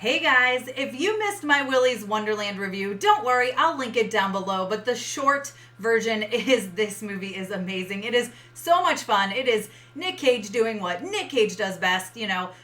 Hey guys, if you missed my Willy's Wonderland review, don't worry, I'll link it down below. But the short version is this movie is amazing. It is so much fun. It is Nick Cage doing what Nick Cage does best,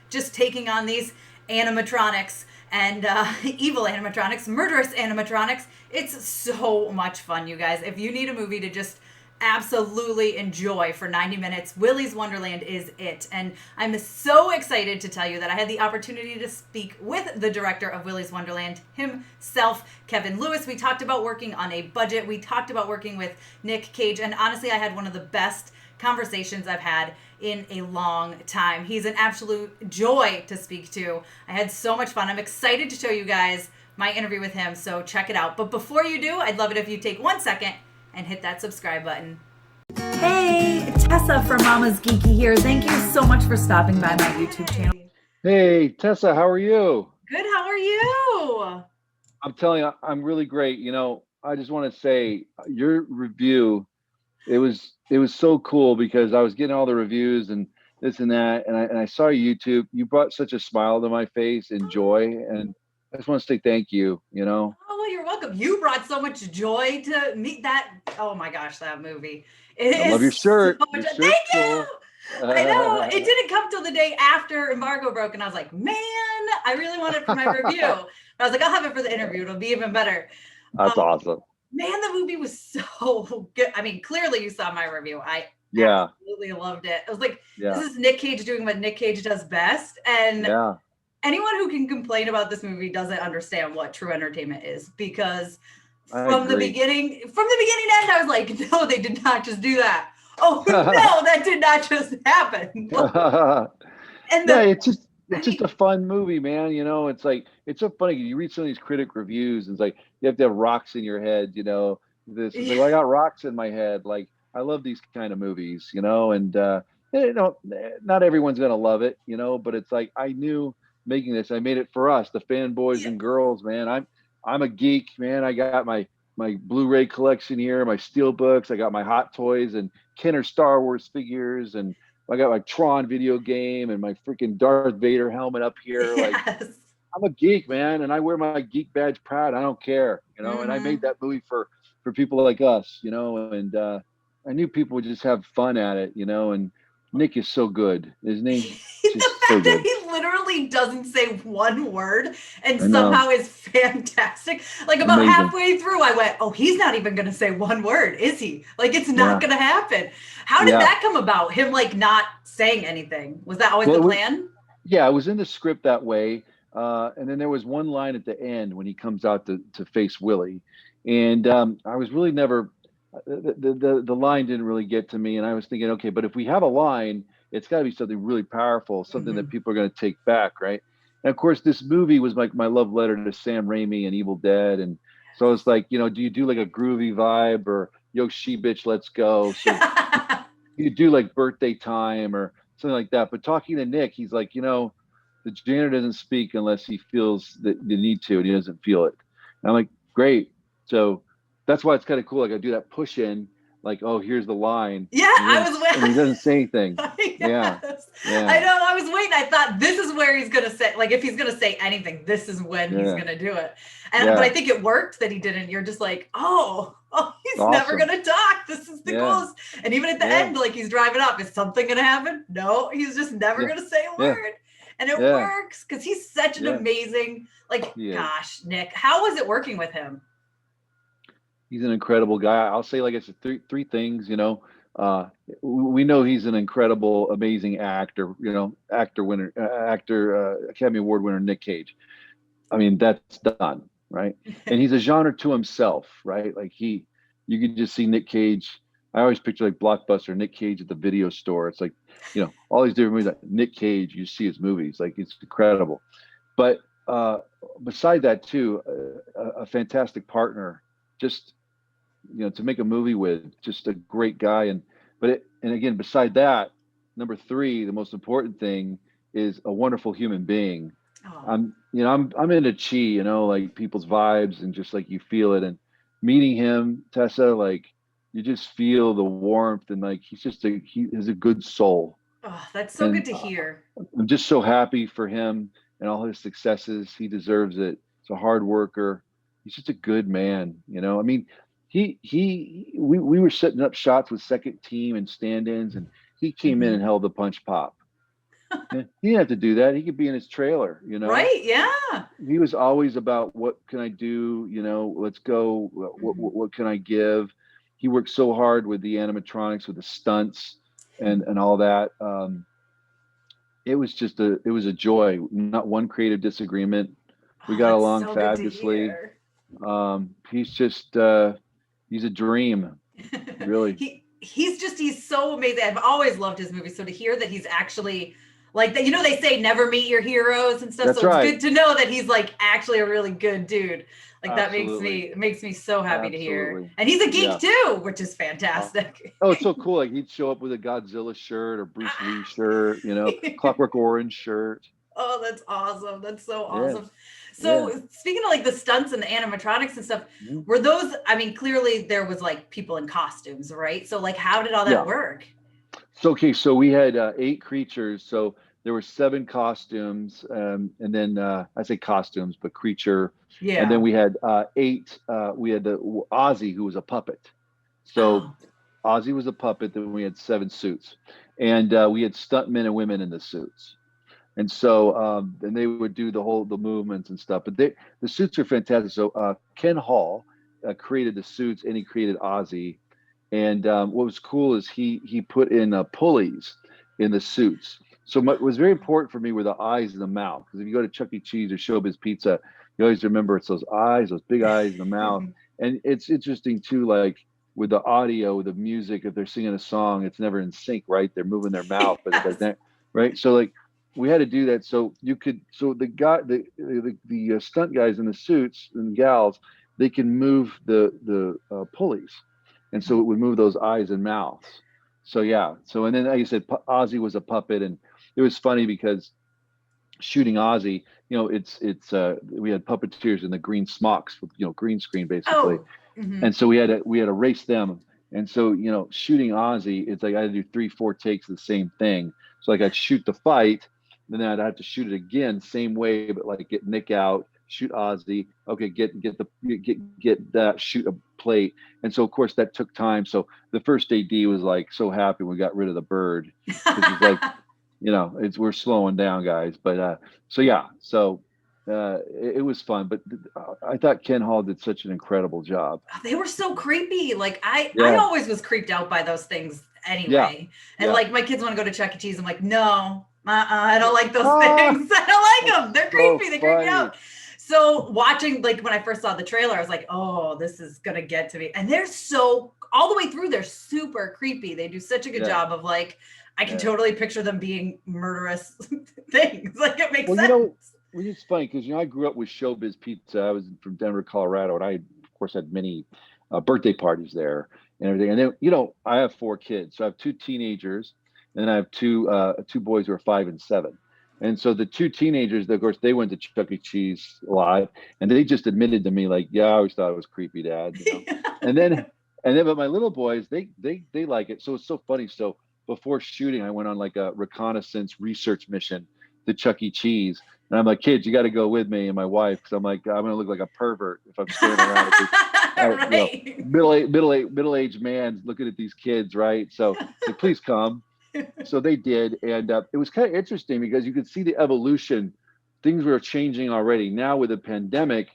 just taking on these animatronics and evil animatronics, murderous animatronics. It's so much fun, you guys. If you need a movie to just absolutely enjoy for 90 minutes, Willy's Wonderland is it. And I'm so excited to tell you that I had the opportunity to speak with the director of Willy's Wonderland himself, Kevin Lewis. We talked about working on a budget. We talked about working with Nick Cage. And honestly, I had one of the best conversations I've had in a long time. He's an absolute joy to speak to. I had so much fun. I'm excited to show you guys my interview with him, so check it out. But before you do, I'd love it if you take 1 second and hit that subscribe button. Hey, Tessa from Mama's Geeky here. Thank you so much for stopping by my YouTube channel. Hey, Tessa, how are you? Good, how are you? I'm telling you, I'm really great. I just want to say your review, it was so cool because I was getting all the reviews and this and that, and I saw YouTube. You brought such a smile to my face and joy, and I just want to say thank you, Oh, well, you're welcome. You brought so much joy to meet that. Oh my gosh, that movie. I love your shirt. So much, thank you. I know. It didn't come till the day after embargo broke, and I was like, man, I really want it for my review. I was like, I'll have it for the interview. It'll be even better. That's awesome. Man, the movie was so good. I mean, clearly you saw my review. I absolutely loved it. I was like, this is Nick Cage doing what Nick Cage does best. And anyone who can complain about this movie doesn't understand what true entertainment is, because from the beginning to end, I was like, no, they did not just do that. Oh no, that did not just happen. And it's just a fun movie, man. It's like, it's so funny. You read some of these critic reviews and it's like, you have to have rocks in your head, this is like, I got rocks in my head. Like, I love these kind of movies, and not everyone's going to love it, but it's like, I knew making this, I made it for us, the fanboys and girls, man. I'm a geek, man. I got my Blu-ray collection here, my steel books. I got my Hot Toys and Kenner Star Wars figures, and I got my Tron video game and my freaking Darth Vader helmet up here. Like, I'm a geek, man, and I wear my geek badge proud. I don't care, and I made that movie for people like us, and I knew people would just have fun at it, and Nick is so good, isn't he? The fact that he literally doesn't say one word and somehow is fantastic. Like, about halfway through, I went, oh, he's not even going to say one word, is he? Like, it's not going to happen. How did that come about? Him, like, not saying anything? Was that always the plan? It was in the script that way. And then there was one line at the end when he comes out to face Willy. And I was really never... The line didn't really get to me, and I was thinking, okay, but if we have a line, it's got to be something really powerful, something that people are going to take back, right? And of course, this movie was like my love letter to Sam Raimi and Evil Dead, and so it's like, do you do like a groovy vibe, or yo she bitch, let's go? So you do like Birthday Time or something like that. But talking to Nick, he's like, the janitor doesn't speak unless he feels the need to, and he doesn't feel it. And I'm like, great. So that's why it's kind of cool. Like, I do that push in, like, oh, here's the line. Yeah, I was waiting. And he doesn't say anything. Yeah. I know. I was waiting. I thought this is where he's gonna say, like, if he's gonna say anything, this is when he's gonna do it. And but I think it worked that he didn't. You're just like, oh, he's never gonna talk. This is the coolest. And even at the end, like, he's driving up. Is something gonna happen? No, he's just never gonna say a word. And it works because he's such an amazing, like, gosh, Nick, how was it working with him? He's an incredible guy. I'll say, like I said, three things. We know he's an incredible, amazing actor. Academy Award winner Nick Cage. I mean, that's done, right? And he's a genre to himself, right? Like, you can just see Nick Cage. I always picture like Blockbuster, Nick Cage at the video store. It's like, all these different movies. Like Nick Cage, you see his movies, like, it's incredible. But beside that, too, a fantastic partner. Just to make a movie with, just a great guy. And again, beside that, number three, the most important thing is a wonderful human being. I'm into chi, like people's vibes, and just like you feel it. And meeting him, Tessa, like, you just feel the warmth, and like, he has a good soul. Oh, that's so good to hear. I'm just so happy for him. and all his successes. He deserves it. He's a hard worker. He's just a good man. I mean, we were setting up shots with second team and stand-ins, and he came in Mhm. and held the punch pop. Yeah, he didn't have to do that. He could be in his trailer. Right? Yeah. He was always about what can I do? Let's go. Mhm. What can I give? He worked so hard with the animatronics, with the stunts, and all that. It was it was a joy. Not one creative disagreement. We Oh, got that's along so good to fabulously. hear. He's just he's a dream, really. He's so amazing. I've always loved his movies. So to hear that he's actually like that, they say never meet your heroes and stuff. That's So it's right. good to know that he's like actually a really good dude. Like that Absolutely. makes me so happy to hear. Absolutely. And he's a geek Yeah. too, which is Oh, fantastic. oh, it's so cool. Like he'd show up with a Godzilla shirt or Bruce Lee shirt, Clockwork Orange shirt. Oh, that's awesome. That's so Yeah. awesome. Yeah. So speaking of like the stunts and the animatronics and stuff, Mhm. were those, I mean, clearly there was like people in costumes, right? So like how did all that Yeah. work? So okay, so we had 8 creatures. So there were 7 costumes, and then I say costumes, but creature, and then Yeah. we had 8. We had the Ozzy, who was a puppet. So Oh. Ozzy was a puppet. Then we had 7 suits, and we had stuntmen and women in the suits. And so, and they would do the movements and stuff. But the suits are fantastic. So Ken Hall created the suits, and he created Ozzy. And what was cool is he put in pulleys in the suits. So what was very important for me were the eyes and the mouth. Because if you go to Chuck E. Cheese or Showbiz Pizza, you always remember it's those eyes, those big eyes, and the mouth. And it's interesting too, like with the audio, with the music, if they're singing a song, it's never in sync, right? They're moving their mouth, but Yes. right? So like we had to do that. So you could, so the stunt guys in the suits and gals, they can move the pulleys, and so it would move those eyes and mouths. So yeah. So and then like you said, Ozzy was a puppet, and it was funny because shooting Ozzy, it's we had puppeteers in the green smocks with green screen basically, Oh. Hmm. and so we had to race them. And so shooting Ozzy, it's like I had to do 3 4 takes of the same thing. So like I'd shoot the fight, then I'd have to shoot it again same way, but like get Nick out, shoot Ozzy, okay, get that, shoot a plate. And so of course that took time. So the first AD was like so happy when we got rid of the bird, because he's like, we're slowing down, guys. But so yeah, so it was fun. But I thought Ken Hall did such an incredible job. They were so creepy. Like I Yeah, always was creeped out by those things yeah, anyway. And yeah. like my kids want to go to Chuck E. Cheese. I'm like, no, I don't like those Ah, things. I don't like that's them. They're so creepy. They creep me funny. out. So watching, like when I first saw the trailer, I was like, oh, this is gonna get to me. And they're so all the way through, they're super creepy. They do such a good Yeah, job of like, I can yeah. totally picture them being murderous things. Like it makes Well, sense. which is funny because I grew up with Showbiz Pizza. I was from Denver, Colorado, and I, of course, had many birthday parties there and everything. And then, I have 4 kids, so I have 2 teenagers, and then I have two boys who are 5 and 7. And so the 2 teenagers, of course, they went to Chuck E. Cheese a lot, and they just admitted to me like, "Yeah, I always thought it was creepy, Dad." And then, but my little boys, they like it. So it's so funny. So before shooting, I went on like a reconnaissance research mission to Chuck E. Cheese. And I'm like, kids, you got to go with me and my wife, because I'm like, I'm gonna look like a pervert if I'm staring around at this, Right. middle aged man looking at these kids, right? So it's like, please come. So they did, and it was kind of interesting because you could see the evolution. Things were changing already. Now with the pandemic,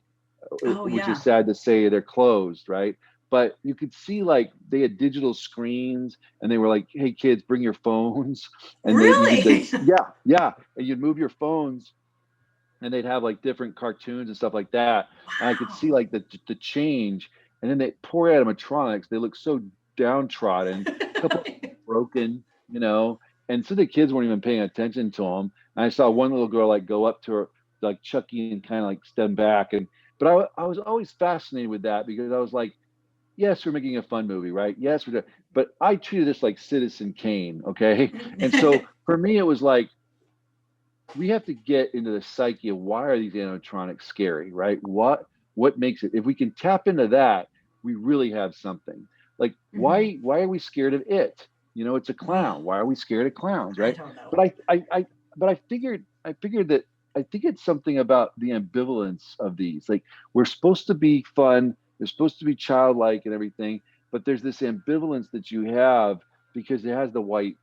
Oh which is yeah. sad to say, they're closed, right? But you could see like they had digital screens, and they were like, "Hey kids, bring your phones," and you could like, Really? yeah, and you'd move your phones, and they'd have like different cartoons and stuff like that. And I could Wow. see like the change. And then they poor animatronics, they look so downtrodden, a couple broken, and so the kids weren't even paying attention to them. And I saw one little girl like go up to her, like Chucky, and kind of like stand back. And but I was always fascinated with that, because I was like, yes, we're making a fun movie, right? Yes, we're doing, but I treated this like Citizen Kane, okay? And so for me, it was like, we have to get into the psyche of, why are these animatronics scary, right? What makes it? If we can tap into that, we really have something. Like, Mhm. why are we scared of it? It's a Ugh, clown. Why are we scared of clowns, I right? don't know. But I figured that I think it's something about the ambivalence of these. Like we're supposed to be fun, they're supposed to be childlike and everything, but there's this ambivalence that you have because it has the white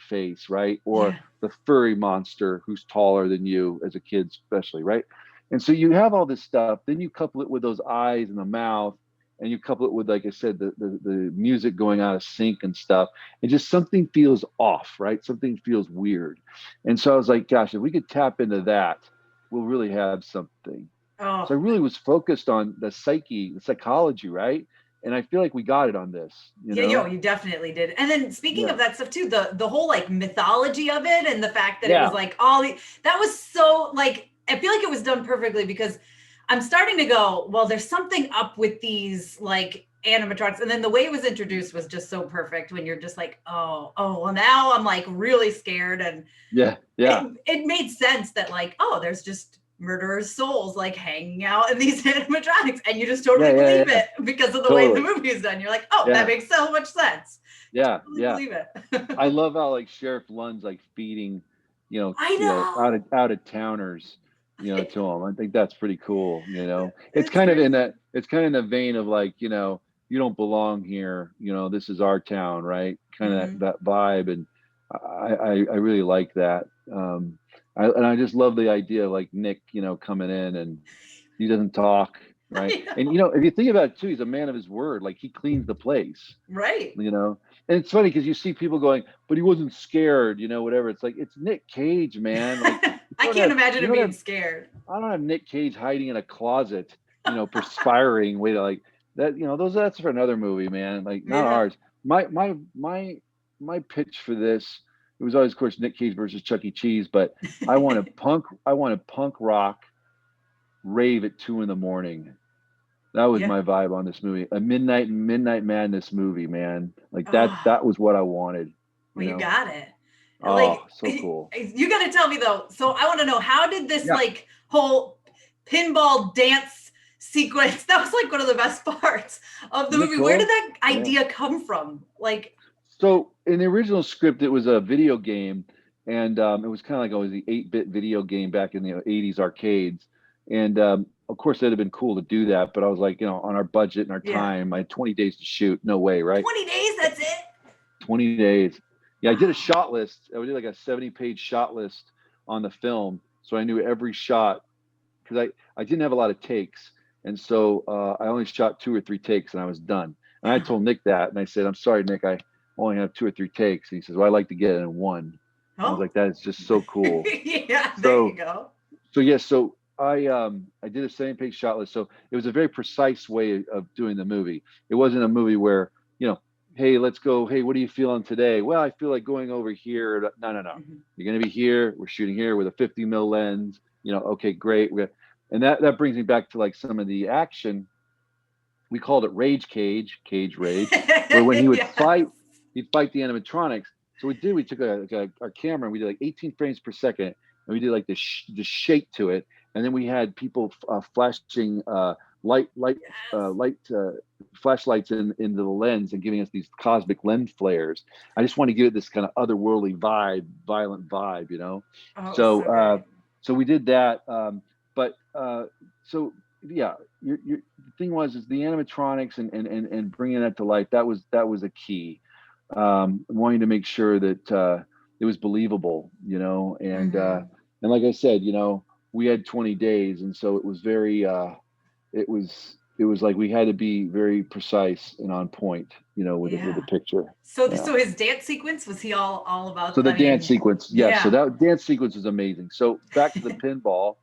face, right? Or Yeah. the furry monster who's taller than you as a kid, especially, right? And so you have all this stuff. Then you couple it with those eyes and the mouth, and you couple it with, like I said, the music going out of sync and stuff. And just something feels off, right? Something feels weird. And so I was like, gosh, if we could tap into that, we'll really have something. So Oh, I really was focused on the psyche, the psychology, right? And I feel like we got it on this, you yeah, yo, know? you definitely did. And then speaking Yeah. of that stuff too, the whole like mythology of it and the fact that it was Yeah. like that was so like I feel like it was done perfectly because I'm starting to go, well, there's something up with these like animatronics. And then the way it was introduced was just so perfect when you're just like, oh, well, now I'm like really scared. And Yeah. Yeah. it made sense that like, oh, there's just murderers' souls like hanging out in these animatronics, and you just Yeah. totally Yeah. believe Yeah. it because of the way the Totally. movie is done. You're like, oh, that Yeah. makes so much sense. Yeah. Totally Yeah. believe it. I love how like Sheriff Lund's like feeding, I out know. of towners, to him. I think that's pretty cool. It's It's kind of in crazy. that. It's kind of in the vein of like, you don't belong here. This is our town, right? Kind of Hmm. that vibe, and I really like that. And I just love the idea of like Nick, coming in and he doesn't talk, right? I And know. if you think about it too, he's a man of his word. Like he cleans the place, Right. you know and it's funny because you see people going, but he wasn't scared, whatever. It's like, it's Nick Cage, man. Like you I don't can't have imagine you him don't being have scared. I don't have Nick Cage hiding in a closet, perspiring way to like that. That's for another movie, man. Like not Yeah. ours. My pitch for this, it was always, of course, Nick Cage versus Chuck E. Cheese, but I want to punk rock rave at 2 in the morning. That was Yeah. my vibe on this movie. A midnight madness movie, man. Like that Oh, that was what I wanted, well, you you know. got it. Oh, Like, so cool. you got to tell me though. So I want to know, how did this Yeah. like whole pinball dance sequence? That was like one of the best parts of the Isn't it movie. Where did cool? that Yeah. idea come from? Like, So in the original script, it was a video game, and it was kind of like always the 8-bit video game back in the '80s arcades. And of course, it'd have been cool to do that, but I was like, on our budget and our yeah, time, I had 20 days to shoot. No way, right? 20 days. That's it. 20 days. Yeah, I did a Oh, shot list. I did like a 70-page shot list on the film, so I knew every shot because I didn't have a lot of takes, and so I only shot 2 or 3 takes, and I was done. And I yeah. told Nick that, and I said, "I'm sorry, Nick, I only have 2 or 3 takes." And he says, "Well, I like to get it in one." I was Oh, like, "That is just so cool." yeah. There you So go. so I did a 70-page shot list. So it was a very precise way of doing the movie. It wasn't a movie where, hey, let's go. Hey, what are you feeling today? Well, I feel like going over here. No, no, no. Mhm. You're going to be here. We're shooting here with a 50 mil lens. Okay, great. And that brings me back to like some of the action. We called it Rage Cage, Cage Rage, where when he would Yes. fight, he'd fight the animatronics. So we took our camera and we did like 18 frames per second, and we did like the shake to it, and then we had people flashing light flashlights into the lens and giving us these cosmic lens flares. I just want to give it this kind of otherworldly vibe, violent vibe. Oh, it was So so great. so we did that, but so yeah, the thing was is the animatronics and bringing that to life. That was a key. Wanting to make sure that it was believable, Hmm. and like I said, we had 20 days, and so it was very it was like we had to be very precise and on point, with the Yeah. picture. Yeah. So his dance sequence, was he all So about? the I dance mean, sequence, yes. So yeah. that dance sequence was amazing. So back to the pinball,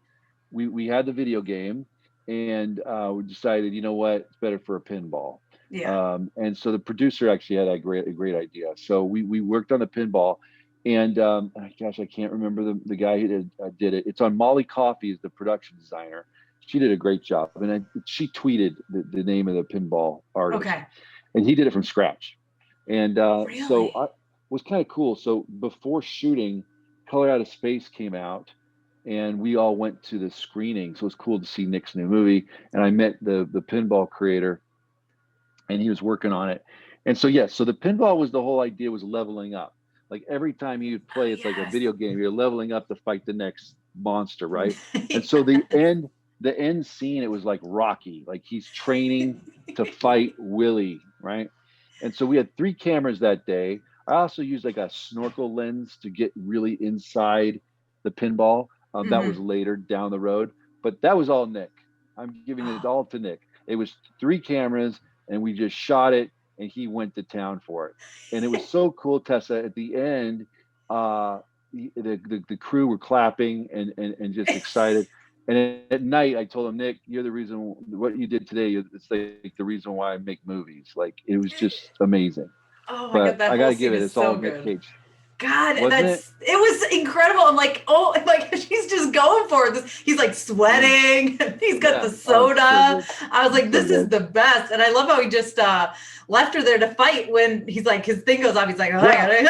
we had the video game, and we decided, you know what, it's better for a pinball. Yeah. And so the producer actually had a great idea. So we worked on the pinball, and gosh, I can't remember the guy who did it. It's on Molly Coffey is the production designer. She did a great job, and she tweeted the name of the pinball artist, Okay. and he did it from scratch. And so Really? I was kind of cool. So before shooting, Color Out of Space came out, and we all went to the screening. So it was cool to see Nick's new movie, and I met the pinball creator, and he was working on it. And so yes, so the pinball was the whole idea was leveling up. Like every time you play, Oh, it's like a yes. video game. You're leveling up to fight the next monster, right? And so the end scene, it was like Rocky, like he's training to fight Willy, right? And so we had 3 cameras that day. I also used like a snorkel lens to get really inside the pinball. That was later down the road, but that was all Nick. I'm giving it all to Nick. It was 3 cameras, and we just shot it, and he went to town for it. And it was so cool, Tessa. At the end, the crew were clapping and just excited. And at night, I told him, Nick, you're the reason what you did today. It's like the reason why I make movies. Like it was just amazing. Oh my God, But that I whole gotta give scene it. is It's all so Nick good. Cage. God, Wasn't it? it was incredible. I'm like, oh, like she's just going for it. He's like sweating. He's got the soda. I was like, this is the best. And I love how he just left her there to fight when he's like, his thing goes off. He's like, oh, I gotta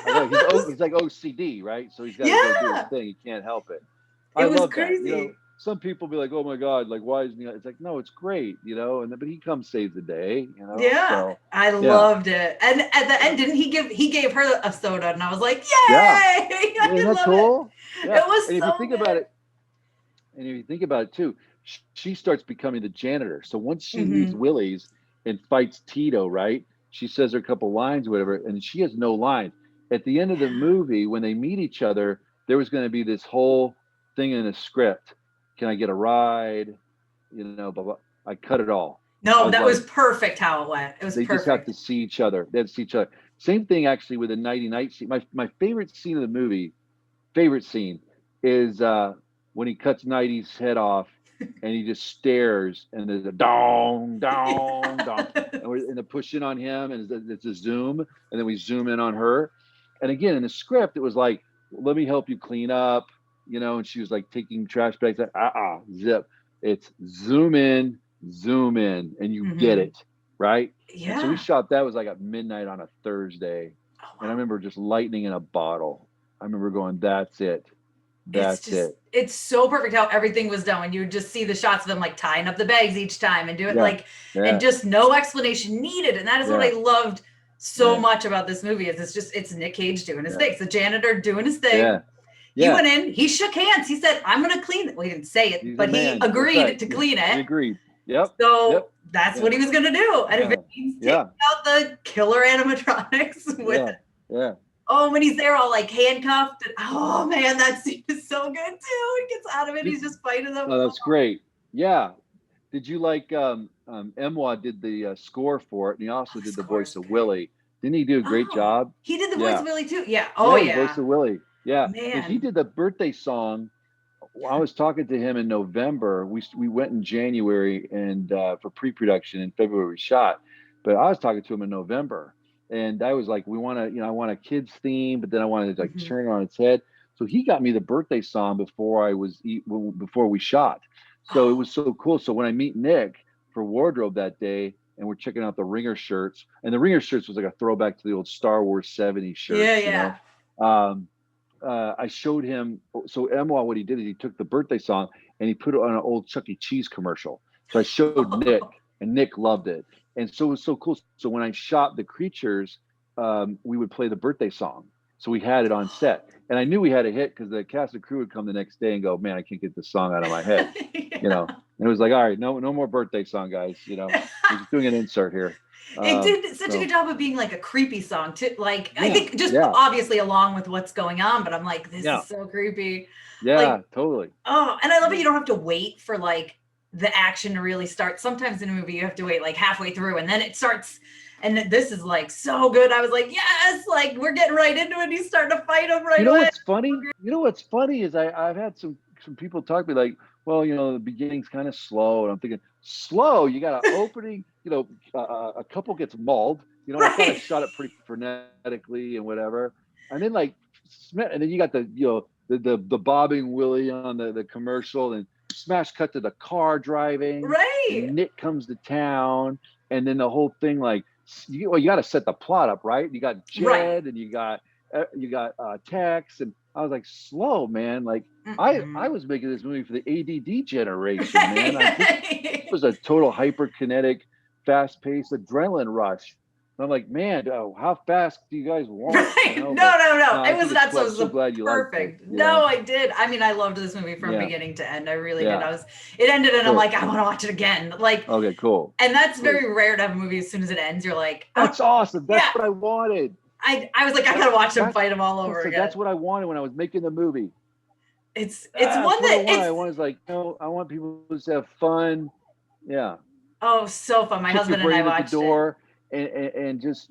go. He's like OCD, right? So he's got to go do his thing. He can't help it. It was love crazy. That. You know, some people be like, "Oh my God, like why isn't he?" It's like, no, it's great, you know. But he comes saves the day, you know. Yeah, so, I loved it. And at the end, didn't he gave her a soda, and I was like, yay! Yeah, I love cool? Yeah. It was and so if you think good. about it, and if you think about it too, she starts becoming the janitor. So once she leaves Willys and fights Tito, right? She says her couple lines, or whatever, and she has no line. At the end of the movie, when they meet each other, there was going to be this whole thing in a script. Can I get a ride? You know, blah, blah. I cut it all. No, that was perfect how it went. It was they perfect. Just have to see each other. They have to see each other. Same thing actually with the nighty night scene. My favorite scene of the movie, is when he cuts Nighty's head off and he just stares and there's a dong, dong, dong. And they push in on him and it's a zoom and then we zoom in on her. And again, in the script, it was like, let me help you clean up, you know, and she was like taking trash bags. Zip. It's zoom in, and you get it, right? Yeah. And so we shot that was like at midnight on a Thursday. Oh, wow. And I remember just lightning in a bottle. I remember going, that's it. It's so perfect how everything was done. When you would just see the shots of them like tying up the bags each time and do it and just no explanation needed. And that is what I loved so much about this movie is it's Nick Cage doing his thing. It's the janitor doing his thing. Yeah. He went in, he shook hands. He said, I'm going to clean it. Well, he didn't say it, but he agreed to clean it. He agreed. Yep. So that's what he was going to do. And if it means taking out the killer animatronics with oh, when he's there all like handcuffed. And, oh man, that scene is so good too. He gets out of it. He's just fighting them. Oh, that's great. Yeah. Did you like Emwa did the score for it, and he also did the voice of Willy. Didn't he do a great job? He did the voice of Willy too. Yeah. Oh yeah. The voice of Willy. Yeah. Man. And he did the birthday song. I was talking to him in November. We went in January and for pre-production. In February we shot, but I was talking to him in November. And I was like, I want a kid's theme, but then I wanted to like turn it on its head. So he got me the birthday song before we shot. So it was so cool. So when I meet Nick for wardrobe that day, and we're checking out the Ringer shirts, and the Ringer shirts was like a throwback to the old Star Wars 70s shirts. Yeah. You know? I showed him. So Emwa, what he did is he took the birthday song and he put it on an old Chuck E. Cheese commercial. So I showed Nick, and Nick loved it. And so it was so cool. So when I shot the creatures, we would play the birthday song. So we had it on set. And I knew we had a hit because the cast and crew would come the next day and go, man, I can't get this song out of my head. You know, and it was like, all right, no more birthday song, guys. You know, we're just doing an insert here. It did such a good job of being like a creepy song too. Like, I think just obviously along with what's going on, but I'm like, this is so creepy. Yeah, like, totally. Oh, and I love it. You don't have to wait for like the action to really start. Sometimes in a movie, you have to wait like halfway through and then it starts. And this is like so good. I was like, yes, like we're getting right into it. He's starting to fight him right away. You know what's funny is I've had some people talk to me like, well, you know, the beginning's kind of slow. And I'm thinking, slow? You got an opening, you know, a couple gets mauled. You know, I thought I shot it pretty frenetically and whatever. And then like Smith, and then you got the, you know, the bobbing Willy on the commercial and smash cut to the car driving. Right. And Nick comes to town. And then the whole thing, like, you got to set the plot up, right? You got Jed and you got Tex, and I was like, slow, man. Like I was making this movie for the ADD generation, man. It was a total hyperkinetic, fast-paced adrenaline rush. I'm like, man, how fast do you guys want? Right. No, But no, no. no, It I was think it's not cool. I'm so so glad you liked it. perfect. No, I did. I mean, I loved this movie from Yeah. beginning to end. I really did. Yeah. It ended and I'm So, like, I want to watch it again. Like, okay, cool. and that's Great. very rare to have a movie as soon as it ends, you're like, oh, That's awesome. That's yeah. what I wanted. I was like, I gotta watch them fight them all over So again. that's what I wanted when I was making the movie. It's That's one what that I wanted is like, I want people to have fun. Yeah. Oh, so fun. My Kick husband your and I brain at the watched it. door and just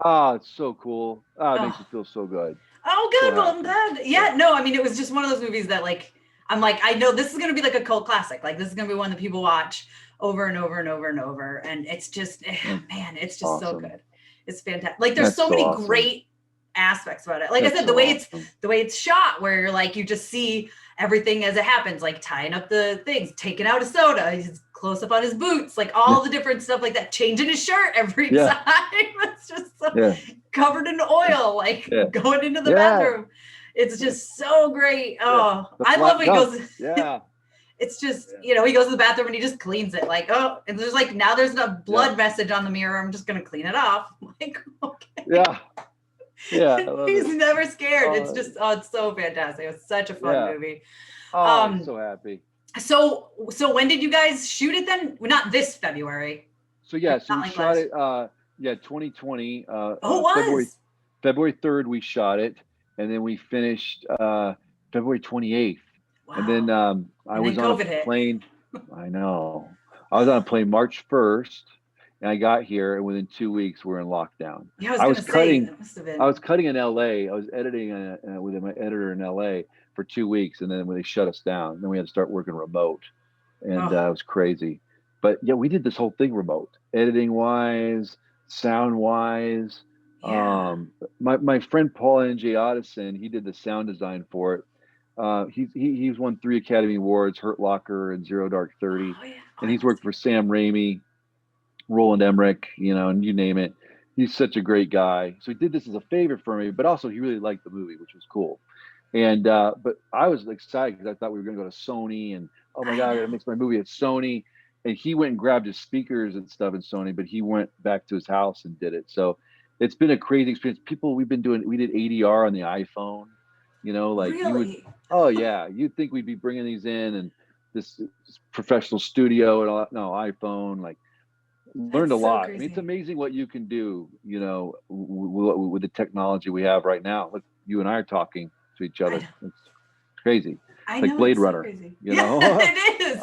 it's so cool. It makes me feel so good. Oh, good. So Well, I'm glad. Yeah, no, I mean, it was just one of those movies that, like, I'm like, I know this is going to be like a cult classic. Like, this is going to be one that people watch over and over and over and over. And it's just, man, it's just so good. It's fantastic. Like, there's so many great aspects about it. Like I said, the way it's shot, where you're like, you just see everything as it happens, like tying up the things, taking out a soda, he's close up on his boots, like all the different stuff like that, changing his shirt every time. It's just so covered in oil, like going into the bathroom. It's just so great. Oh, I love when he goes. It's just, he goes to the bathroom and he just cleans it. Like, oh, and there's like, now there's a blood message on the mirror. I'm just going to clean it off. I'm like, okay. Yeah. He's never scared. It's just, it's so fantastic. It was such a fun movie. I'm so happy. So when did you guys shoot it then? Well, not this February. So we shot it 2020. It was February 3rd we shot it, and then we finished February 28th. Wow. And then I was on a plane. I know. I was on a plane March 1st, and I got here, and within 2 weeks we're in lockdown. Yeah, I was cutting. I was cutting in LA. I was editing with my editor in LA for 2 weeks, and then when they shut us down, then we had to start working remote, and it was crazy. But yeah, we did this whole thing remote, editing wise, sound wise. Yeah. My friend Paul N.J. Otteson, he did the sound design for it. He's won 3 Academy Awards, Hurt Locker and Zero Dark 30, and he's worked for Sam Raimi, Roland Emmerich, and you name it. He's such a great guy. So he did this as a favor for me, but also he really liked the movie, which was cool. And but I was excited because I thought we were going to go to Sony, and oh my God, I got to mix my movie at Sony. And he went and grabbed his speakers and stuff at Sony, but he went back to his house and did it. So it's been a crazy experience. We did ADR on the iPhone. Like really? You'd think we'd be bringing these in and this professional studio and all that. No, iPhone, like learned a lot. I mean, it's amazing what you can do, with the technology we have right now. Look, you and I are talking to each other. It's crazy. Like Blade Runner, Yeah, it is.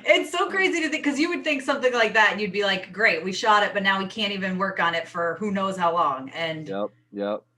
It's so crazy to think, because you would think something like that and you'd be like, great, we shot it, but now we can't even work on it for who knows how long. And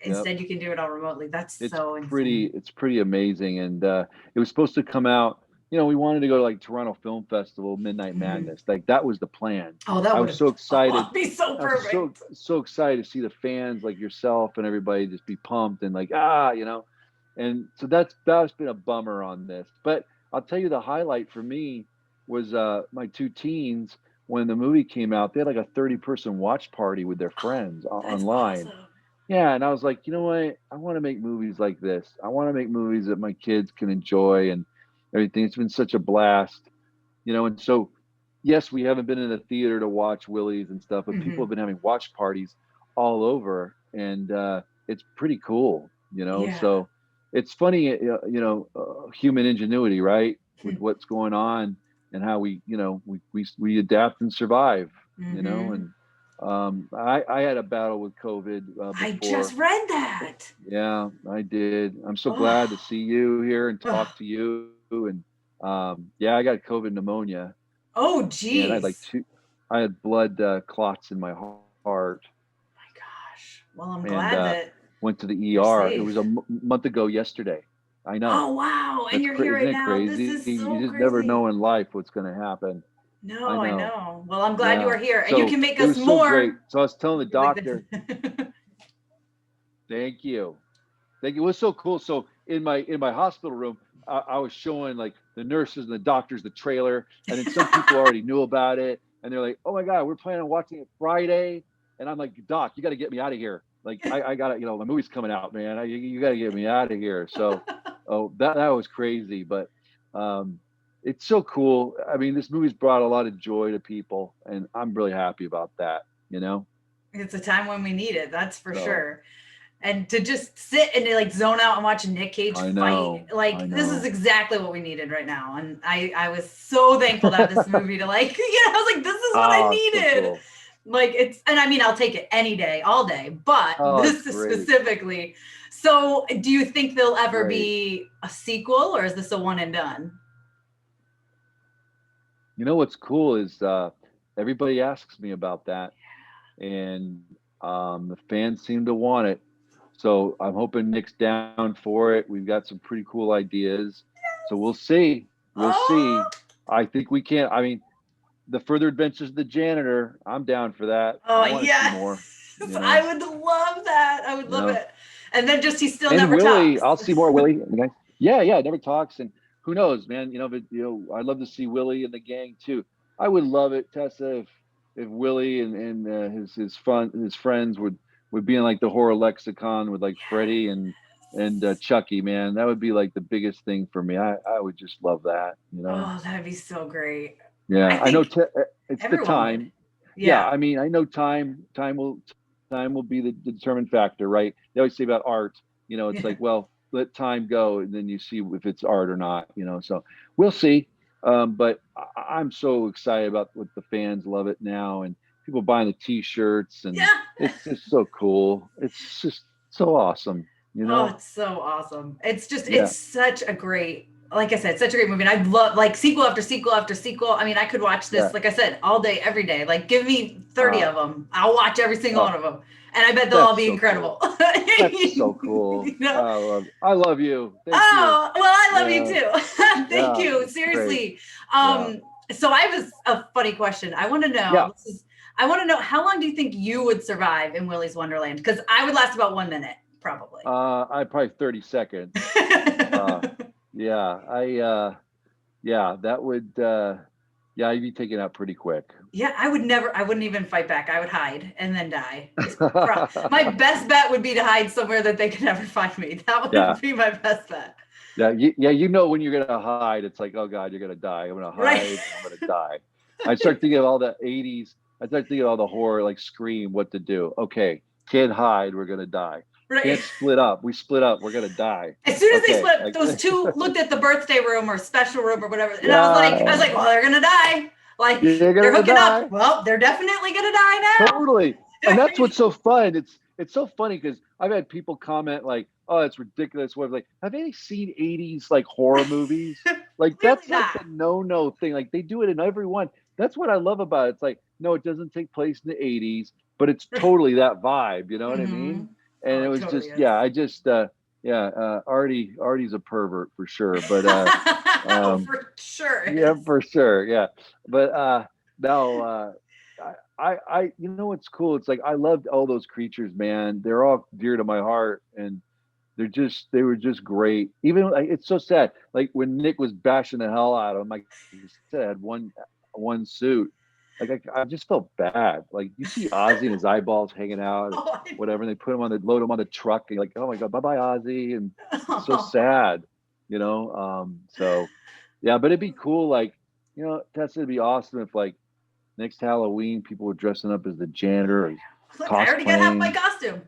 instead you can do it all remotely. That's so insane. It's pretty amazing. And it was supposed to come out, we wanted to go to like Toronto Film Festival, Midnight Madness. Like that was the plan. Oh, I was so excited. Oh, be so perfect. I was so excited to see the fans like yourself and everybody just be pumped and like, And so that's been a bummer on this. But I'll tell you, the highlight for me was my 2 teens. When the movie came out, they had like a 30-person watch party with their friends online. Awesome. Yeah, and I was like, you know what? I want to make movies like this. I want to make movies that my kids can enjoy and everything. It's been such a blast, And so, yes, we haven't been in a theater to watch Willys and stuff, but people have been having watch parties all over, and it's pretty cool, So. It's funny, human ingenuity, right? With what's going on and how we adapt and survive, And I had a battle with COVID before. I just read that. Yeah, I did. I'm so glad to see you here and talk to you. And I got COVID pneumonia. Oh, geez. And I had blood clots in my heart. My gosh. Well, I'm glad that. Went to the ER. It was a month ago yesterday. I know. Oh, wow. And you're here right now. Crazy? This is so you just crazy. Never know in life what's going to happen. No, I know. Well, I'm glad you are here. And you can make us more. So great. So I was telling the doctor. Thank you. It was so cool. So in my hospital room, I was showing like the nurses and the doctors the trailer. And then some people already knew about it. And they're like, oh my God, we're planning on watching it Friday. And I'm like, Doc, you got to get me out of here. Like I gotta, the movie's coming out, man. You gotta get me out of here. So, that was crazy, but it's so cool. I mean, this movie's brought a lot of joy to people, and I'm really happy about that. you know? It's a time when we need it. That's for So sure. And to just sit and like zone out and watch Nick Cage I fight, know, I like this is know. exactly what we needed right now. And I was so thankful to have this movie to like, I was like, this is what I Oh, it's so needed. cool. Like it's, and I mean, I'll take it any day, all day, but Oh, it's this is great. specifically. So do you think there'll It's ever great. be a sequel, or is this a one and done? You know what's cool is everybody asks me about that, and the fans seem to want it. So I'm hoping Nick's down for it. We've got some pretty cool ideas. So we'll see. We'll Oh, see. I think we can. I mean, the further adventures of the janitor, I'm down for that. oh I want to see yes. more, you I know. would love that. I would You love know. it. And then just he still And never Willy, talks. I'll see more Willy. Okay. Yeah, yeah, never talks. And who knows, man? But I'd love to see Willy and the gang too. I would love it, Tessa, if Willy and his friends would be in like the horror lexicon with like Freddy and Chucky. Man, that would be like the biggest thing for me. I would just love that. Oh, that'd be so great. I Yeah, I know. think It's the everyone would. time. Yeah, Yeah. I mean, I know time will be the determined factor, right? They always say about art, it's Yeah. like, well, let time go, and then you see if it's art or not. So we'll see. But I'm so excited about what the fans love it now, and people buying the T-shirts, and Yeah. it's just so cool. It's just so awesome, you Oh, know? it's so awesome. It's just, Yeah, it's such a great, like I said, such a great movie. And I love like sequel after sequel after sequel. I mean, I could watch yeah. this, like I said, all day, every day. Like give me 30 Uh, of them. I'll watch every single uh, one of them. And I bet they'll all that's be so cool. incredible. That's so cool. You know? I love you. Thank you. Oh, well, I love you Yeah, too. Thank yeah. you. It's great. Seriously. Yeah. So I have a funny question. I want to know, Yeah. I want to know how long do you think you would survive in Willy's Wonderland? Because I would last about 1 minute, probably. I probably 30 seconds. Uh, yeah, yeah, that would, yeah, you'd be taken out pretty quick. Yeah, I wouldn't even fight back. I would hide and then die. My best bet would be to hide somewhere that they could never find me. That Yeah, would be my best bet. yeah, yeah. When you're gonna hide, it's like, oh God, you're gonna die. I'm gonna Right. hide. I'm gonna die. I start thinking of all the '80s. I start thinking of all the horror, like Scream. What to do? Okay, can't hide. We're gonna die. Right. Can't split up. We split up. We're gonna die. As soon as they Okay, split, like, those two looked at the birthday room or special room or whatever, and I was yeah, like, well, they're gonna die. Like you're they're gonna hooking die. up. Well, they're definitely gonna die now. Totally. And that's what's so fun. It's so funny because I've had people comment like, "Oh, it's ridiculous." What like, have they seen '80s like horror movies? Like Clearly that's like not. the no thing. Like they do it in every one. That's what I love about it. It's like, no, it doesn't take place in the '80s, but it's totally that vibe. You know what I Mm-hmm. mean? And Oh, it it was totally just, is. yeah, I just, yeah, Artie's a pervert for sure, but Oh, um, for sure yeah, is. for sure. Yeah. But no, you know what's cool? It's like I loved all those creatures, man. They're all dear to my heart, and they were just great. Even like it's so sad. Like when Nick was bashing the hell out of him, like you said, one suit. Like I just felt bad. Like you see Ozzy and his eyeballs hanging out, Oh, whatever, and they load him on the truck, and you're like, oh my god, bye bye Ozzy, and it's so oh. sad. So yeah, but it'd be cool, like, Tessa, it'd be awesome if like next Halloween people were dressing up as the janitor or Look, I already got half my cosplaying. costume.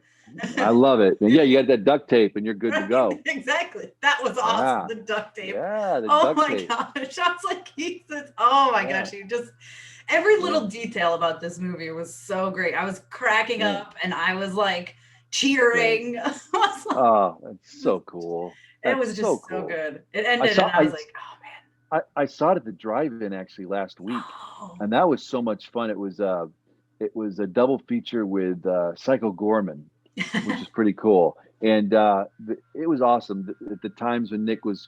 I love it. And yeah, you got that duct tape and you're good to Right, go. exactly. That was awesome. Yeah. The duct tape. Yeah, the Oh duct my tape. gosh. I was like, oh my Yeah. gosh. You just, every Yeah. little detail about this movie was so great. I was cracking Yeah. up and I was like Great. cheering. I was like, Oh, that's so cool. it That's was so just so cool. good. It I ended and saw I was like, oh I saw it at the drive-in actually last man. week, Oh, and that was so much fun. It was a double feature with Psycho Gorman, which is pretty cool. And it was awesome. At the times when Nick was,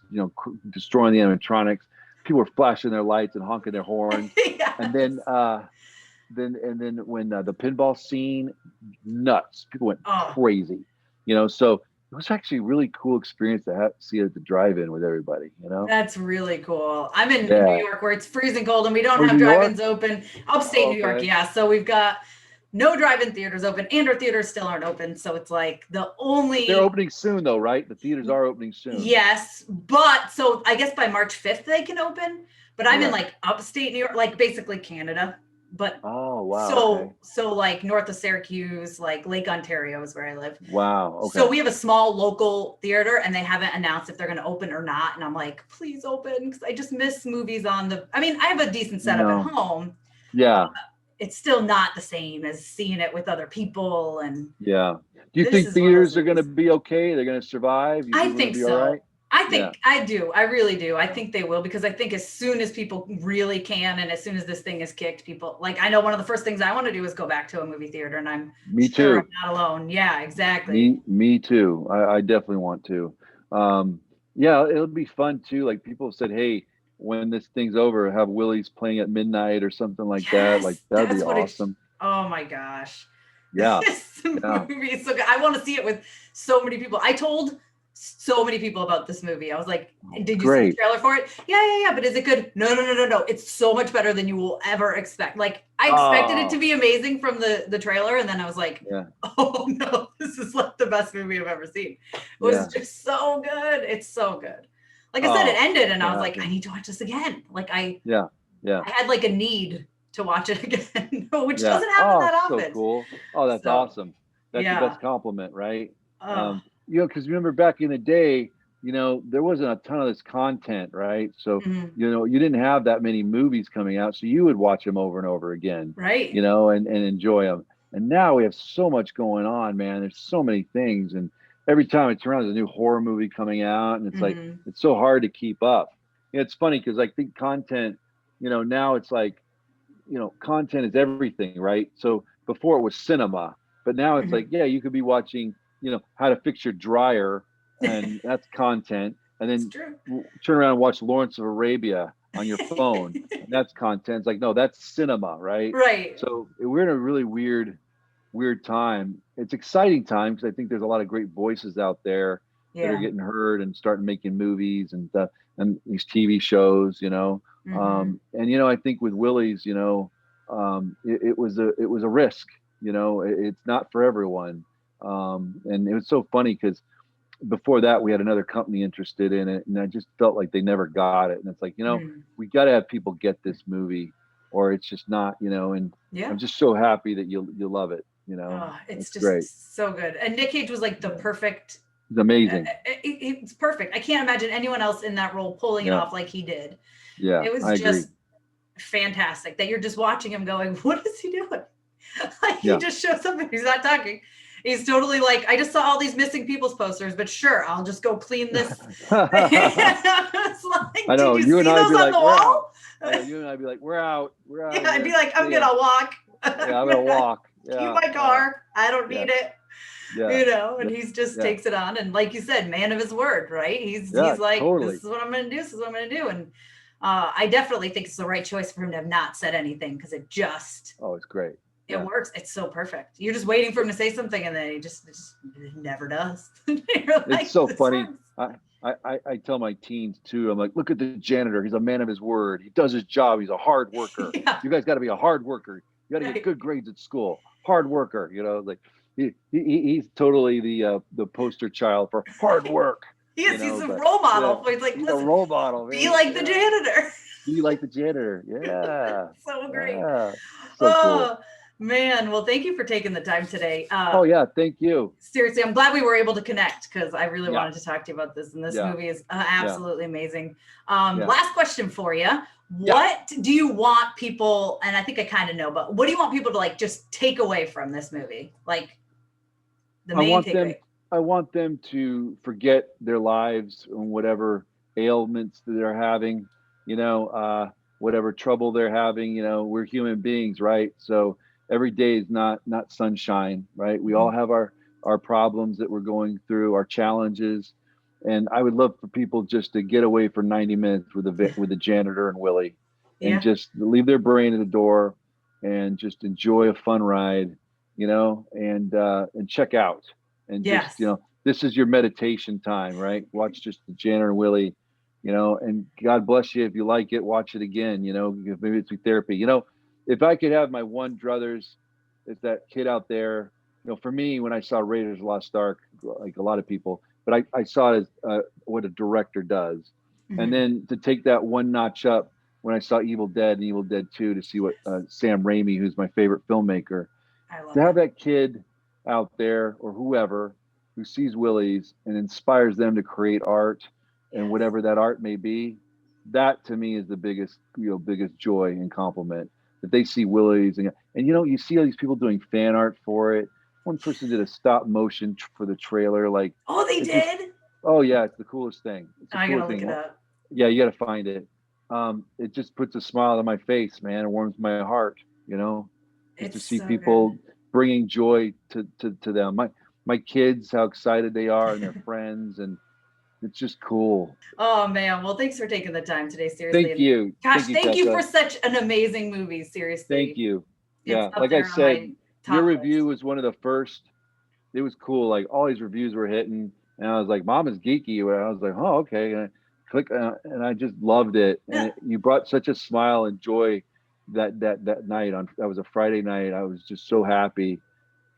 destroying the animatronics, people were flashing their lights and honking their horns. And yes. then when the pinball scene, nuts. People went Oh, crazy. So it was actually a really cool experience to see it at the drive-in with everybody. that's really cool. I'm in New Yeah. York where it's freezing cold and we don't Oh, have New York? drive-ins open. Upstate Oh, New York, okay. yeah. So we've got no drive-in theaters open and our theaters still aren't open. So it's like the But they're only, opening soon though, right? The theaters are opening soon. yes, but so I guess by March 5th they can open. But I'm in Okay. like upstate New York, like basically Canada. but Oh, wow. Okay. so like north of Syracuse, like Lake Ontario is where I live. Wow. So Okay. we have a small local theater and they haven't announced if they're going to open or not. And I'm like, please open, because I just miss movies on the. I mean, I have a decent setup at No. home. Yeah. It's still not the same as seeing it with other people. And Yeah. Do you this think is one of those theaters are going to movies. be okay? They're going to survive? You I think we're going think to be all right? so. I Yeah. think I do. I really do. I think they will, because I think as soon as people really can, and as soon as this thing is kicked, people like, I know one of the first things I want to do is go back to a movie theater, and I'm Me sure I'm too. not alone. Yeah, exactly. Me too. I definitely want to. Um, yeah, it'll be fun too. Like people have said, hey, when this thing's over, have Willys playing at midnight or something like that. Like Yes, that'd be that's what it. awesome. Oh my gosh, Yeah. this Yeah. movie is so good. I want to see it with so many people. I told so many people about this movie. I was like, Oh, "Did you see the great. trailer for it?" Yeah. But is it good? No. It's so much better than you will ever expect. Like I expected it to Oh, be amazing from the trailer, and then I was like, yeah. "Oh no, this is like the best movie I've ever seen." It was Yeah. just so good. It's so good. Like I said, it Oh, ended, and so I was like, happy. I need to watch this again. Like Yeah. Yeah. I had like a need to watch it again, which Yeah. doesn't happen Oh, that so often. cool. Oh, that's So awesome. That's the yeah. best compliment, right? Oh. Because remember back in the day, there wasn't a ton of this content, right? So, Mhm. you didn't have that many movies coming out, so you would watch them over and over again, Right. and enjoy them. And now we have so much going on, man. There's so many things, and every time I turn around, there's a new horror movie coming out, and it's like Mhm. it's so hard to keep up. It's funny because I think content, now it's like content is everything, right? So before it was cinema, but now it's like, Mhm. yeah, you could be watching, how to fix your dryer, and that's content. And It's then true. turn around and watch Lawrence of Arabia on your phone, and that's content. It's like, no, that's cinema, right? Right. So we're in a really weird time. It's exciting time because I think there's a lot of great voices out there that are Yeah. getting heard and starting making movies and these TV shows, Mhm. and I think with Willie's, it was a risk. It's not for everyone, and it was so funny because before that we had another company interested in it, and I just felt like they never got it. And it's like, Mhm. we got to have people get this movie, or it's just not. And Yeah. I'm just so happy that you love it. Oh, it's It's great. just so good. And Nick Cage was like the Yeah. perfect. It's amazing. It's perfect. I can't imagine anyone else in that role pulling it Yeah. off like he did. Yeah. It was I agree. just fantastic that you're just watching him going, what is he doing? Like he Yeah. just shows up and he's not talking. He's totally like, I just saw all these missing people's posters, but sure, I'll just go clean this. It's I like, did know you you and see I'd those be on like, the we're out. wall? I know you and I'd be like, we're out. We're out Yeah, of I'd be here. like, I'm See ya. gonna walk. Yeah, I'm I'm gonna gonna walk. keep Yeah. my car. I don't Yeah. need it. Yeah. And Yeah. he's just Yeah. takes it on. And like you said, man of his word, right? Yeah. He's like, this Totally. is what I'm gonna do. This is what I'm gonna do. And I definitely think it's the right choice for him to have not said anything, because Oh, it's great. it Yeah. works. It's so perfect. You're just waiting for him to say something, and then he just never does. You're It's like, so this funny. works. I tell my teens too. I'm like, look at the janitor. He's a man of his word. He does his job. He's a hard worker. Yeah, You guys got to be a hard worker. You got to get right. good grades at school. Hard worker. Like he's totally the poster child for hard work. He's a But role yeah, model. He's like, he's a listen, role model, be man. like the Yeah, janitor. be like the janitor. Yeah, So great. yeah. So cool. Oh man. Well, thank you for taking the time today. Oh yeah, thank you. Seriously, I'm glad we were able to connect, because I really Yeah, wanted to talk to you about this. And this yeah, movie is yeah, absolutely amazing. yeah, Last question for you. yeah. What do you want people, and I think I kind of know, but what do you want people to like just take away from this movie? Like the I main want them takeaway. I want them to forget their lives and whatever ailments that they're having, whatever trouble they're having. We're human beings, right? So every day is not sunshine, right? We all Mhm. have our problems that we're going through, our challenges. And I would love for people just to get away for 90 minutes with the janitor and Willie, and Yeah. just leave their brain at the door and just enjoy a fun ride, and check out, and just Yes. this is your meditation time, right? Watch just the janitor and Willie, and God bless you if you like it, watch it again, because maybe it's through therapy. If I could have my one druthers, it's that kid out there. For me, when I saw Raiders of the Lost Ark, like a lot of people, but I saw it as what a director does, and Mhm. then to take that one notch up when I saw Evil Dead and Evil Dead 2 to see what Sam Raimi, who's my favorite filmmaker, I love to have it. that kid out there or whoever who sees Willys and inspires them to create art and Yes. whatever that art may be, that to me is the biggest, biggest joy and compliment that they see Willys and you see all these people doing fan art for it. One person did a stop motion for the trailer, like Oh, they it just, did? oh yeah, it's the coolest thing. It's the I gotta coolest look thing. it up. Yeah, you got to find it. It just puts a smile on my face, man. It warms my heart, just to It's see so good. people bringing joy to them. My kids, how excited they are, and their friends, and it's just cool. Oh man, well thanks for taking the time today, seriously. Thank And you, gosh, thank you for Tessa. such an amazing movie, Thank seriously. you. It's Yeah, up like I there on my said, your top review list. was one of the first. It was cool. Like all these reviews were hitting, and I was like, "Mom is geeky." And I was like, "Oh, okay." And I click, and I just loved it. And you brought such a smile and joy that night. That was a Friday night. I was just so happy.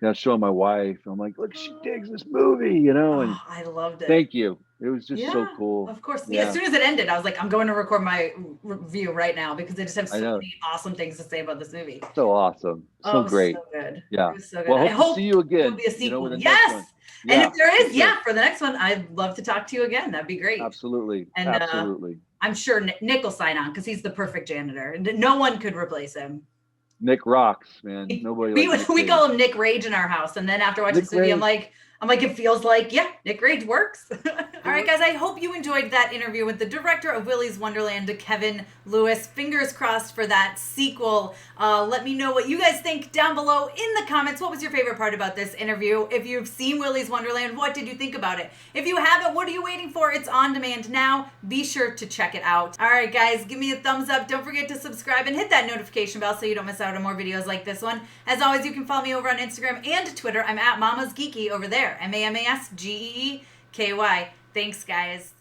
And I was showing my wife. I'm like, "Look, she digs this movie," And Oh, I loved it. thank you. It was just so Yeah, cool. of course. Yeah, as Yeah, soon as it ended, I was like, I'm going to record my review right now because I just have I so know. many awesome things to say about this movie. So awesome. So Oh, so great. good. Yeah. It was so good. Well, I I hope to see hope you there will again. be a With sequel. the next one. Yes. And if Yeah, there for is, sure. yeah, for the next one, I'd love to talk to you again. That'd be great. Absolutely. And Absolutely. I'm sure Nick will sign on because he's the perfect janitor. And no one could replace him. Nick rocks, man. Nobody like Nick We Cage. call him Nick Rage in our house. And then after watching Nick this movie, Rage. I'm like, it feels like, yeah, Nick Rage works. All right, guys, I hope you enjoyed that interview with the director of Willy's Wonderland, Kevin Lewis. Fingers crossed for that sequel. Let me know what you guys think down below in the comments. What was your favorite part about this interview? If you've seen Willy's Wonderland, what did you think about it? If you haven't, what are you waiting for? It's on demand now. Be sure to check it out. All right, guys, give me a thumbs up. Don't forget to subscribe and hit that notification bell so you don't miss out on more videos like this one. As always, you can follow me over on Instagram and Twitter. I'm at Mama's Geeky over there. MAMASGEEKY. Thanks, guys.